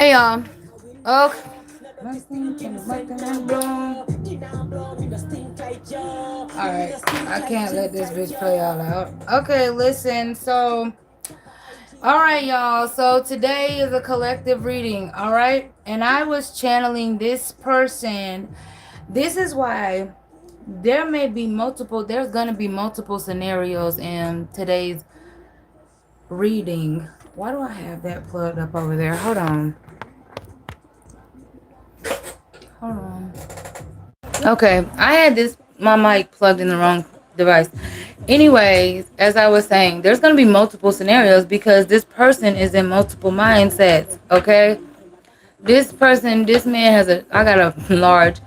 Hey y'all. Okay. Alright. I can't let this bitch play all out. Okay, listen. So, alright, y'all. So, today is a collective reading. Alright. And I was channeling this person. This is why there's going to be multiple scenarios in today's reading. Why do I have that plugged up over there? Hold on. Hold on. Okay, I had my mic plugged in the wrong device. Anyways, as I was saying, there's going to be multiple scenarios because this person is in multiple mindsets, okay? This man I got a large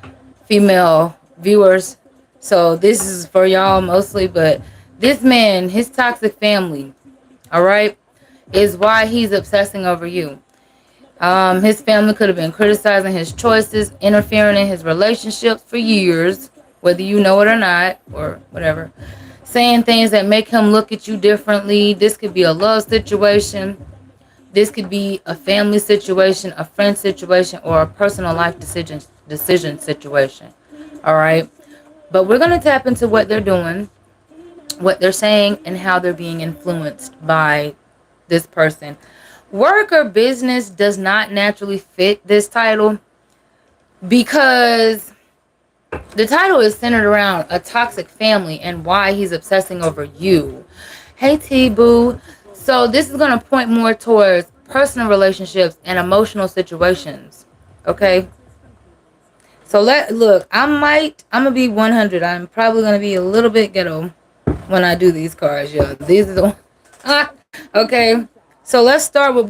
female viewers, so this is for y'all mostly, but this man, his toxic family, all right, is why he's obsessing over you. His family could have been criticizing his choices, interfering in his relationships for years, whether you know it or not, or whatever. Saying things that make him look at you differently. This could be a love situation. This could be a family situation, a friend situation, or a personal life decision situation. All right. But we're going to tap into what they're doing, what they're saying, and how they're being influenced by this person. Work or business does not naturally fit this title because the title is centered around a toxic family and why he's obsessing over you. Hey T-Boo. So this is going to point more towards personal relationships and emotional situations. Okay? So look, I'm going to be 100. I'm probably going to be a little bit ghetto when I do these cards, yo. These are the okay. So let's start with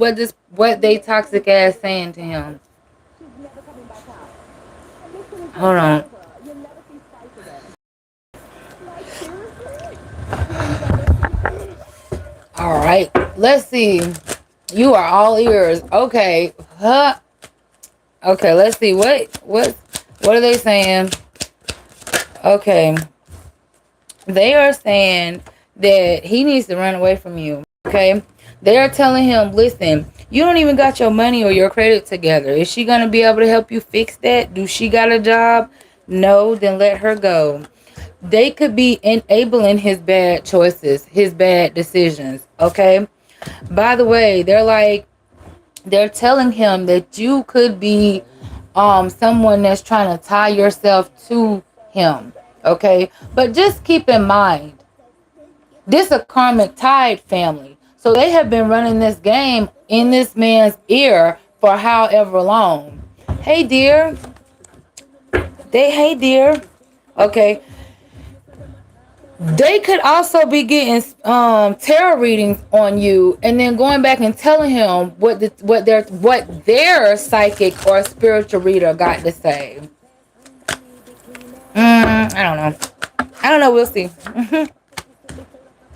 what they toxic ass saying to him. Hold on. All right. Let's see. You are all ears. Okay. Okay. Let's see. What are they saying? Okay. They are saying that he needs to run away from you. Okay. They are telling him, listen, you don't even got your money or your credit together. Is she going to be able to help you fix that? Do she got a job? No, then let her go. They could be enabling his bad choices, his bad decisions. Okay. By the way, they're telling him that you could be someone that's trying to tie yourself to him. Okay. But just keep in mind, this is a karmic tied family. So they have been running this game in this man's ear for however long. Hey, dear. Hey, dear. Okay. They could also be getting tarot readings on you and then going back and telling him what their psychic or spiritual reader got to say. I don't know. We'll see.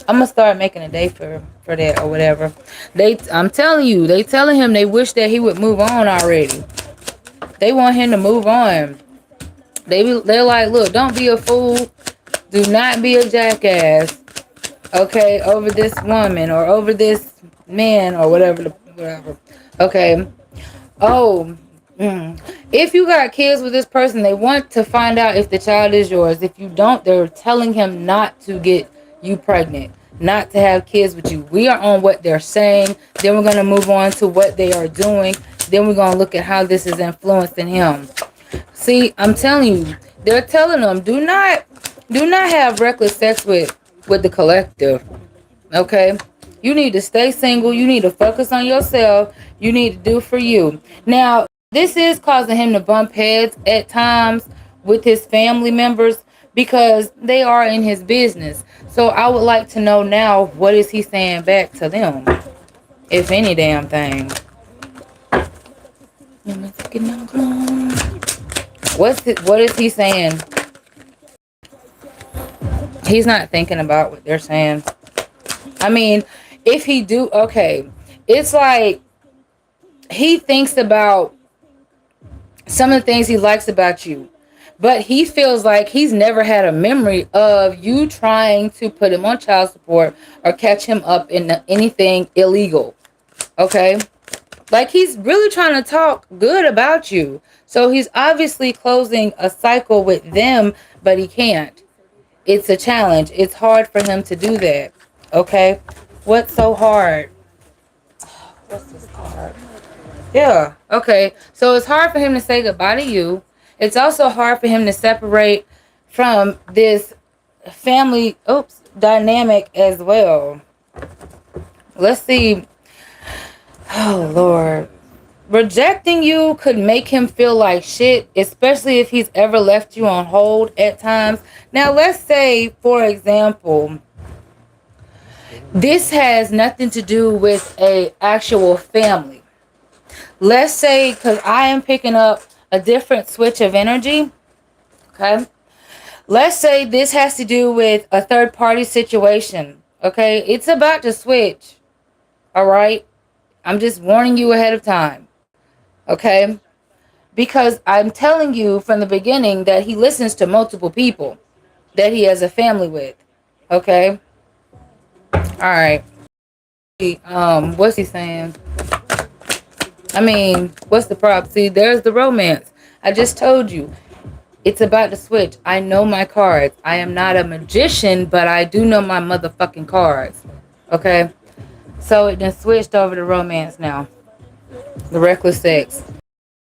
I'm gonna start making a day for that or whatever. I'm telling you, they telling him they wish that he would move on already. They want him to move on. They're like, look, don't be a fool. Do not be a jackass. Okay, over this woman or over this man or whatever. Okay. Oh. If you got kids with this person, they want to find out if the child is yours. If you don't, they're telling him not to get you pregnant, not to have kids with you. We are on what they're saying. Then we're going to move on to what they are doing. Then we're going to look at how this is influencing him. See, I'm telling you, they're telling them, do not have reckless sex with the collective. Okay? You need to stay single. You need to focus on yourself. You need to do for you. Now, this is causing him to bump heads at times with his family members because they are in his business. So I would like to know now, what is he saying back to them? If any damn thing. What is he saying? He's not thinking about what they're saying. I mean, if he do, okay. It's like he thinks about some of the things he likes about you. But he feels like he's never had a memory of you trying to put him on child support or catch him up in anything illegal. Okay? Like, he's really trying to talk good about you. So he's obviously closing a cycle with them, but he can't. It's a challenge. It's hard for him to do that. Okay? What's so hard? What's this card? Yeah. Okay. So it's hard for him to say goodbye to you. It's also hard for him to separate from this family, dynamic as well. Let's see. Oh, Lord. Rejecting you could make him feel like shit, especially if he's ever left you on hold at times. Now, let's say, for example, this has nothing to do with a actual family. Let's say, because I am picking up a different switch of energy, okay? Let's say this has to do with a third party situation, okay? It's about to switch, all right? I'm just warning you ahead of time, okay? Because I'm telling you from the beginning that he listens to multiple people that he has a family with, okay? All right. What's he saying? I mean, what's the problem? See, there's the romance. I just told you. It's about to switch. I know my cards. I am not a magician, but I do know my motherfucking cards. Okay? So it done switched over to romance now. The reckless sex.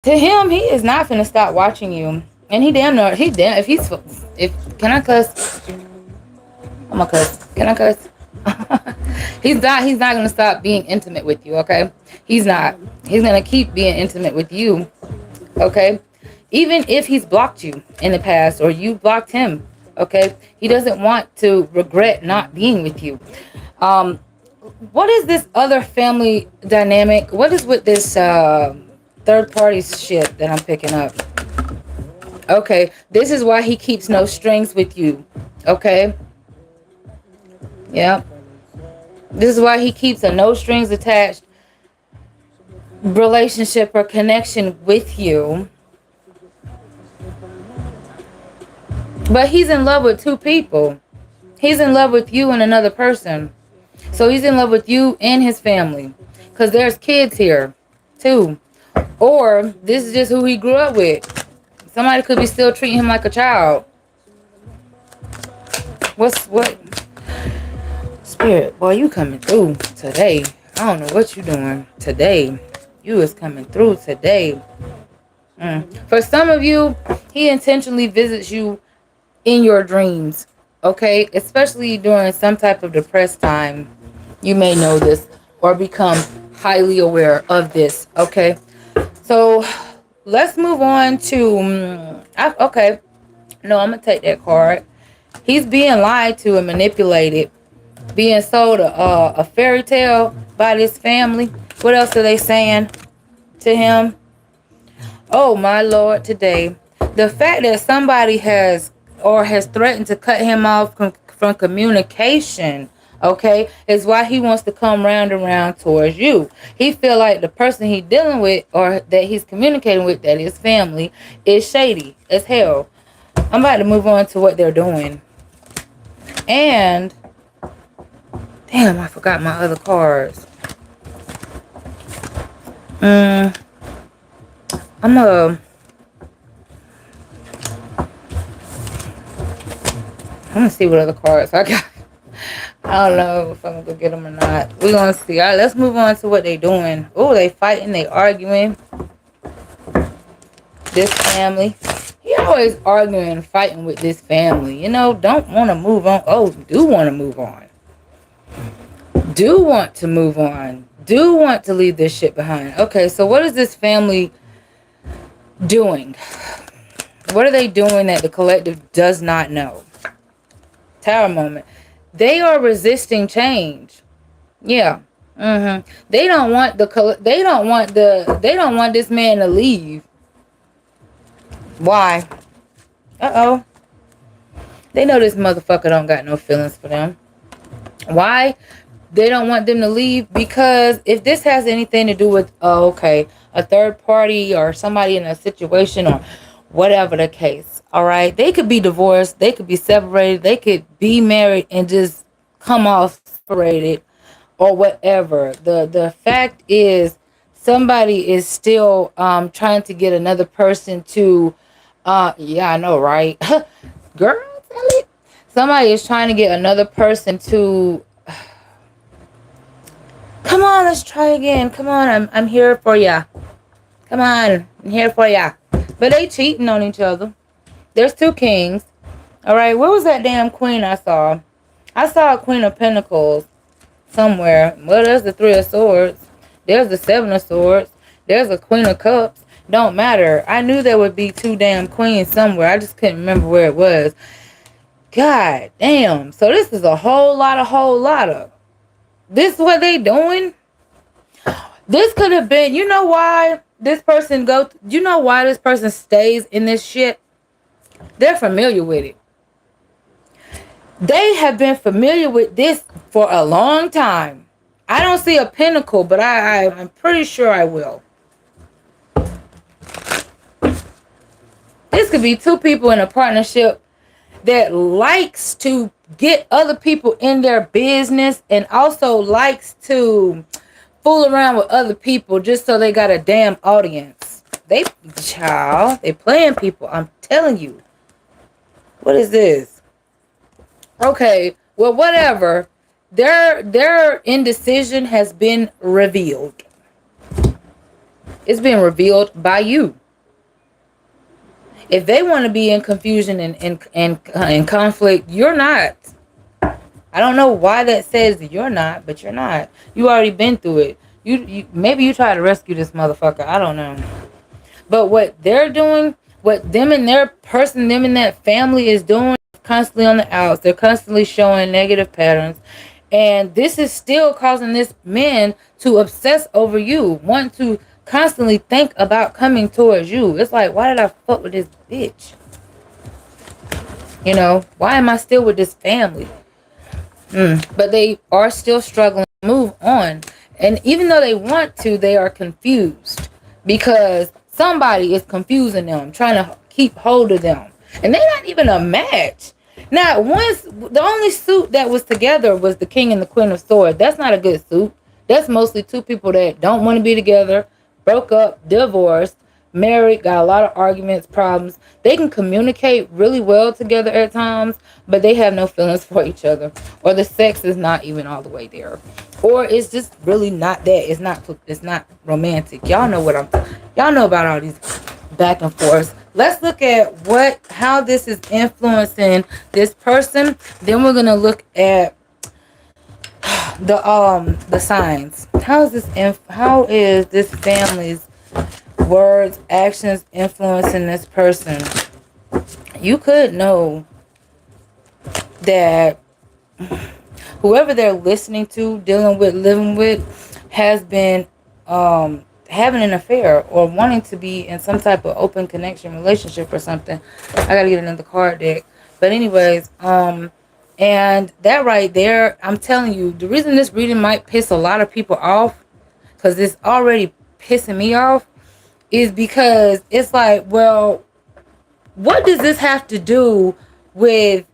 To him, he is not finna stop watching you. And if, can I cuss? I'm gonna cuss. Can I cuss? He's not gonna stop being intimate with you, okay? He's not. He's gonna keep being intimate with you, okay? Even if he's blocked you in the past or you blocked him, okay? He doesn't want to regret not being with you. What is this other family dynamic? What is with this third party shit that I'm picking up? Okay, this is why he keeps no strings with you, okay? Yeah. This is why he keeps a no strings attached relationship or connection with you. But he's in love with two people. He's in love with you and another person. So he's in love with you and his family. Because there's kids here, too. Or this is just who he grew up with. Somebody could be still treating him like a child. What? Spirit, boy, you coming through today. I don't know what you doing today. You is coming through today. For some of you, he intentionally visits you in your dreams, okay? Especially during some type of depressed time. You may know this or become highly aware of this, okay? So let's move on to, okay. No, I'm going to take that card. He's being lied to and manipulated. Being sold a fairy tale by this family. What else are they saying to him? Oh, my Lord, today. The fact that somebody has threatened to cut him off from communication, okay, is why he wants to come round and round towards you. He feel like the person he's dealing with or that he's communicating with, that is family, is shady as hell. I'm about to move on to what they're doing. And damn, I forgot my other cards. I'm gonna see what other cards I got. I don't know if I'm gonna get them or not. We're gonna see. All right, let's move on to what they doing. Oh, they fighting, they arguing. This family. He always arguing and fighting with this family. You know, don't want to move on. Oh, do want to move on. Do want to move on. Do want to leave this shit behind. Okay, so what is this family doing? What are they doing that the collective does not know? Tower moment. They are resisting change. Yeah. They don't want this man to leave. Why? Uh-oh. They know this motherfucker don't got no feelings for them. Why? They don't want them to leave because if this has anything to do with, a third party or somebody in a situation or whatever the case, all right? They could be divorced. They could be separated. They could be married and just come off separated or whatever. The fact is somebody is still trying to get another person to yeah, I know, right? Girl, tell it. Somebody is trying to get another person to come on, let's try again. Come on, I'm here for ya. Come on, I'm here for ya. But they cheating on each other. There's two kings. All right, where was that damn queen I saw? I saw a queen of pentacles somewhere. Well, there's the three of swords. There's the seven of swords. There's a queen of cups. Don't matter. I knew there would be two damn queens somewhere. I just couldn't remember where it was. God damn. So this is a whole lot of. This is what they doing? This could have been, you know why this person you know why this person stays in this shit? They're familiar with it. They have been familiar with this for a long time. I don't see a pinnacle, but I'm pretty sure I will. This could be two people in a partnership that likes to get other people in their business and also likes to fool around with other people just so they got a damn audience. They playing people. I'm telling you. What is this? Okay, well, whatever. Their indecision has been revealed. It's been revealed by you. If they want to be in confusion and conflict, you're not. I don't know why that says you're not, but you're not. You already been through it. You maybe you try to rescue this motherfucker. I don't know. But what they're doing, what them and that family is doing, constantly on the outs. They're constantly showing negative patterns. And this is still causing this man to obsess over you, want to constantly think about coming towards you. It's like, why did I fuck with this bitch? You know, why am I still with this family? But they are still struggling to move on. And even though they want to, they are confused because somebody is confusing them, trying to keep hold of them. And they're not even a match. Now, the only suit that was together was the king and the queen of swords. That's not a good suit. That's mostly two people that don't want to be together, broke up, divorced, married, got a lot of arguments, problems. They can communicate really well together at times, but they have no feelings for each other. Or the sex is not even all the way there. Or it's just really not that. It's not romantic. Y'all know y'all know about all these back and forth. Let's look at how this is influencing this person. Then we're gonna look at the signs. How is this family's words, actions influencing this person? You could know that whoever they're listening to, dealing with, living with, has been having an affair or wanting to be in some type of open connection relationship or something. I gotta get another card deck. But anyways, and that right there, I'm telling you, the reason this reading might piss a lot of people off, because it's already pissing me off, is because it's like, well, what does this have to do with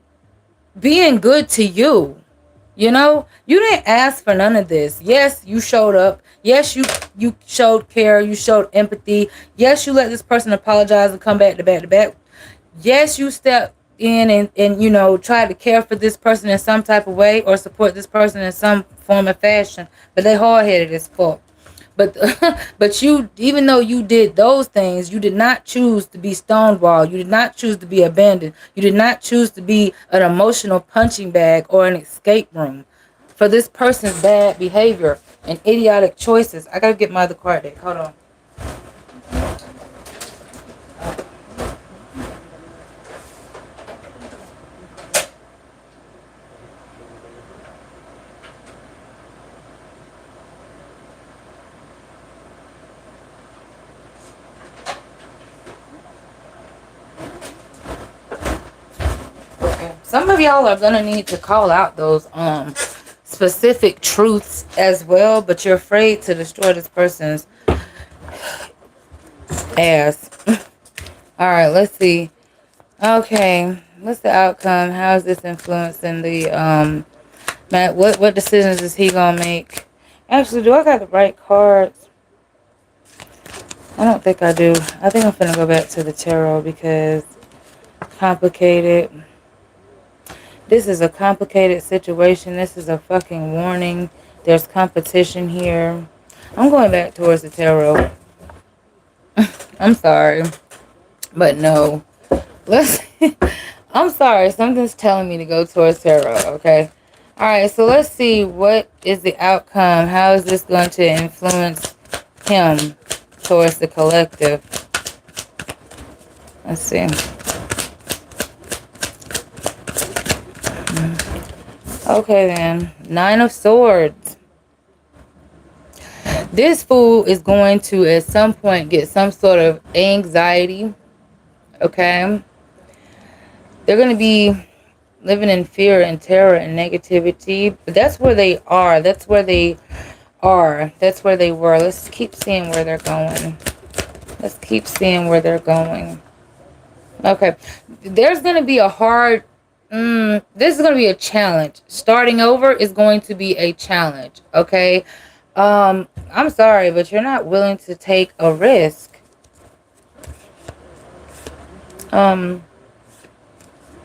being good to you? You know, you didn't ask for none of this. Yes, you showed up. Yes, you showed care. You showed empathy. Yes, you let this person apologize and come back to back to back. Yes, you stepped in and you know, tried to care for this person in some type of way or support this person in some form of fashion. But they hard-headed as fuck. But but you, even though you did those things, you did not choose to be stonewalled. You did not choose to be abandoned. You did not choose to be an emotional punching bag or an escape room for this person's bad behavior and idiotic choices. I gotta get my other card deck. Hold on. Some of y'all are gonna need to call out those specific truths as well, but you're afraid to destroy this person's ass. All right, let's see. Okay, what's the outcome? How is this influencing the Matt? What decisions is he gonna make? Actually, do I got the right cards? I don't think I do. I think I'm finna go back to the tarot because complicated. This is a complicated situation. This is a fucking warning. There's competition here. I'm going back towards the tarot. I'm sorry. But no. Let's I'm sorry. Something's telling me to go towards tarot, okay? Alright, so let's see what is the outcome. How is this going to influence him towards the collective? Let's see. Okay then. 9 of Swords. This fool is going to at some point get some sort of anxiety. Okay? They're going to be living in fear and terror and negativity. But that's where they are. That's where they are. That's where they were. Let's keep seeing where they're going. Let's keep seeing where they're going. Okay. There's going to be a hard... this is going to be a challenge. Starting over is going to be a challenge. Okay? I'm sorry, but you're not willing to take a risk.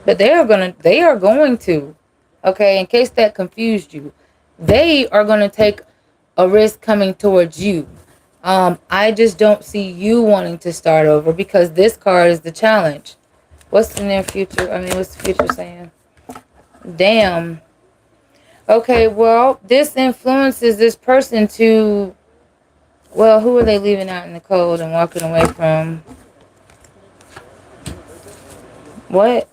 But they are going to, okay, in case that confused you, they are going to take a risk coming towards you. I just don't see you wanting to start over because this card is the challenge. What's the near future? What's the future saying? Damn. Okay, well, this influences this person to, well, who are they leaving out in the cold and walking away from? What?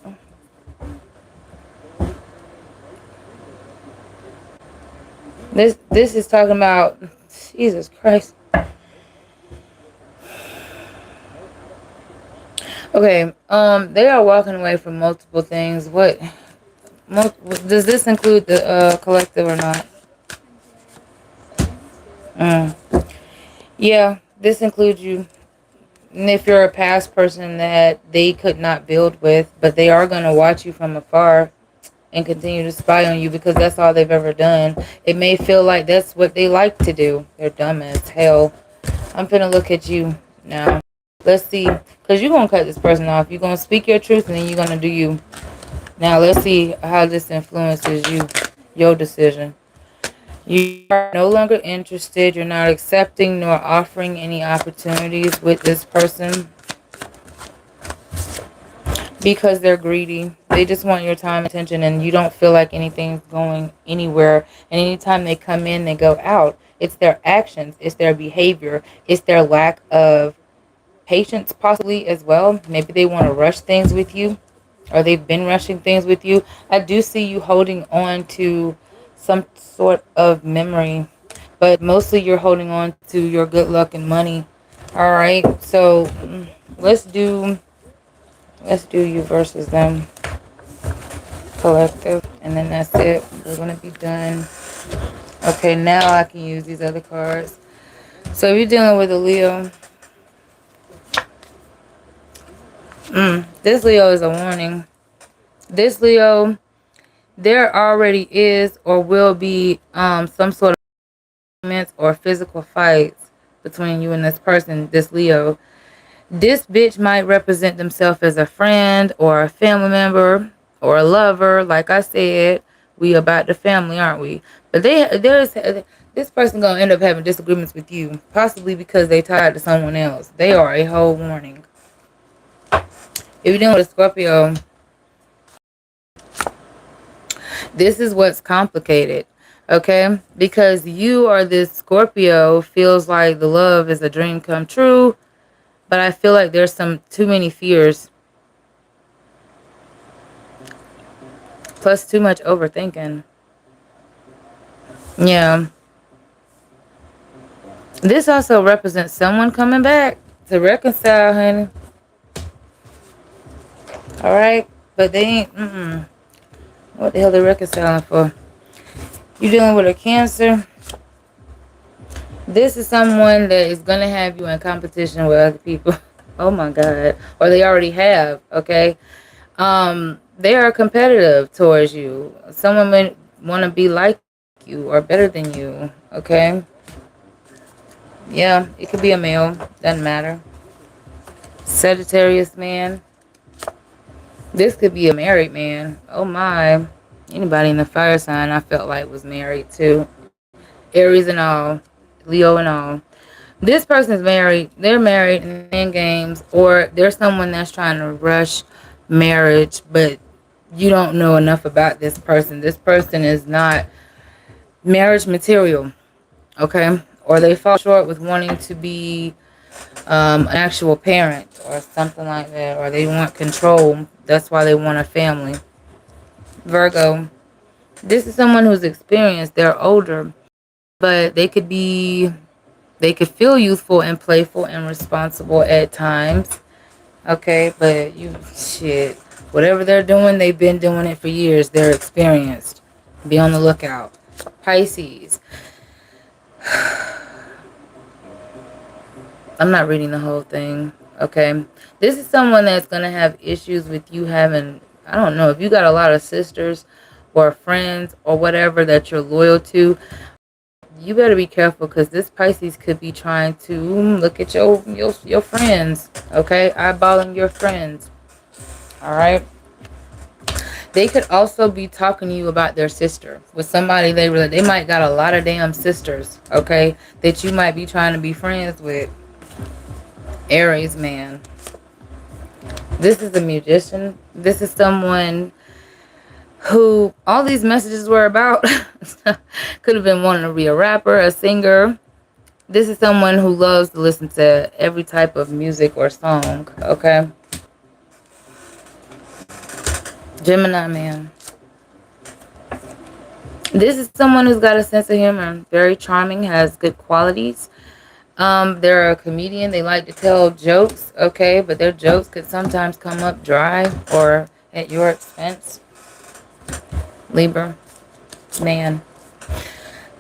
This is talking about, Jesus Christ. Okay, they are walking away from multiple things. Does this include the collective or not? Yeah, this includes you. And if you're a past person that they could not build with, but they are going to watch you from afar and continue to spy on you because that's all they've ever done. It may feel like that's what they like to do. They're dumb as hell. I'm finna look at you now. Let's see. Because you're going to cut this person off. You're going to speak your truth and then you're going to do you. Now, let's see how this influences you. Your decision. You are no longer interested. You're not accepting nor offering any opportunities with this person. Because they're greedy. They just want your time and attention and you don't feel like anything's going anywhere. And anytime they come in, they go out. It's their actions. It's their behavior. It's their lack of patience possibly as well. Maybe they want to rush things with you. Or they've been rushing things with you. I do see you holding on to some sort of memory. But mostly you're holding on to your good luck and money. Alright, so let's do you versus them. Collective. And then that's it. We're going to be done. Okay, now I can use these other cards. So if you're dealing with a Leo. This Leo is a warning. This Leo, there already is or will be some sort of arguments or physical fights between you and this person, this Leo. This bitch might represent themselves as a friend or a family member or a lover. Like I said, we about the family, aren't we? But this person gonna end up having disagreements with you, possibly because they tied to someone else. They are a whole warning. If you're dealing with a Scorpio, this is what's complicated, okay? Because you are this Scorpio, feels like the love is a dream come true, but I feel like there's too many fears. Plus too much overthinking. Yeah. This also represents someone coming back to reconcile, honey. Alright? But they ain't, what the hell they reconciling for? You dealing with a Cancer? This is someone that is going to have you in competition with other people. Oh my God. Or they already have, okay? They are competitive towards you. Someone may want to be like you or better than you, okay? Yeah, it could be a male. Doesn't matter. Sagittarius man. This could be a married man. Oh my. Anybody in the fire sign I felt like was married too. Aries and all. Leo and all. This person's married. They're married and in games. Or there's someone that's trying to rush marriage, but you don't know enough about this person. This person is not marriage material. Okay? Or they fall short with wanting to be an actual parent or something like that, or they want control. That's why they want a family. Virgo, this is someone who's experienced. They're older, but they could feel youthful and playful and responsible at times. Okay, but shit, whatever they're doing, they've been doing it for years. They're experienced. Be on the lookout. Pisces, I'm not reading the whole thing. Okay. This is someone that's going to have issues with you having, I don't know, if you got a lot of sisters or friends or whatever that you're loyal to, you better be careful because this Pisces could be trying to look at your friends. Okay. Eyeballing your friends. All right. They could also be talking to you about their sister with somebody they might got a lot of damn sisters. Okay. That you might be trying to be friends with. Aries man. This is a musician. This is someone who all these messages were about. Could have been wanting to be a rapper, a singer. This is someone who loves to listen to every type of music or song. Okay. Gemini man. This is someone who's got a sense of humor. Very charming, has good qualities. They're a comedian. They like to tell jokes, okay, but their jokes could sometimes come up dry or at your expense. Libra man.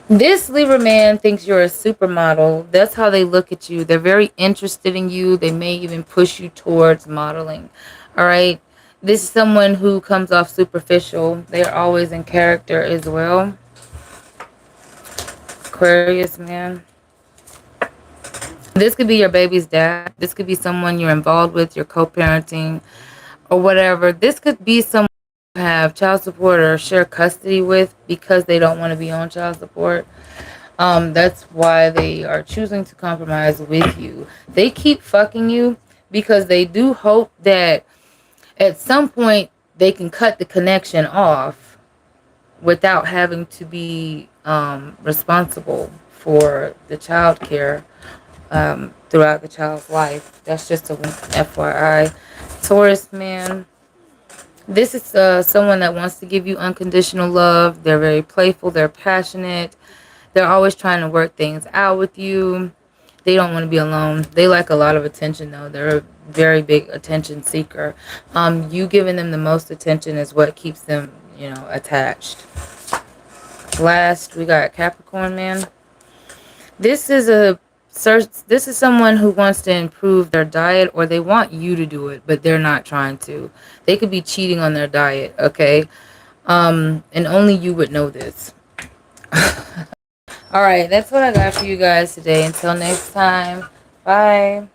This Libra man thinks you're a supermodel. That's how they look at you. They're very interested in you. They may even push you towards modeling. All right. This is someone who comes off superficial. They're always in character as well. Aquarius man. This could be your baby's dad. This could be someone you're involved with, you're co-parenting or whatever. This could be someone you have child support or share custody with because they don't want to be on child support. That's why they are choosing to compromise with you. They keep fucking you because they do hope that at some point they can cut the connection off without having to be responsible for the child care throughout the child's life. That's just a FYI. Taurus man. This is someone that wants to give you unconditional love. They're very playful. They're passionate. They're always trying to work things out with you. They don't want to be alone. They like a lot of attention, though. They're a very big attention seeker. You giving them the most attention is what keeps them, attached. Last, we got Capricorn man. This is someone who wants to improve their diet, or they want you to do it, but they're not trying to. They could be cheating on their diet, okay? And only you would know this. All right, that's what I got for you guys today. Until next time, bye.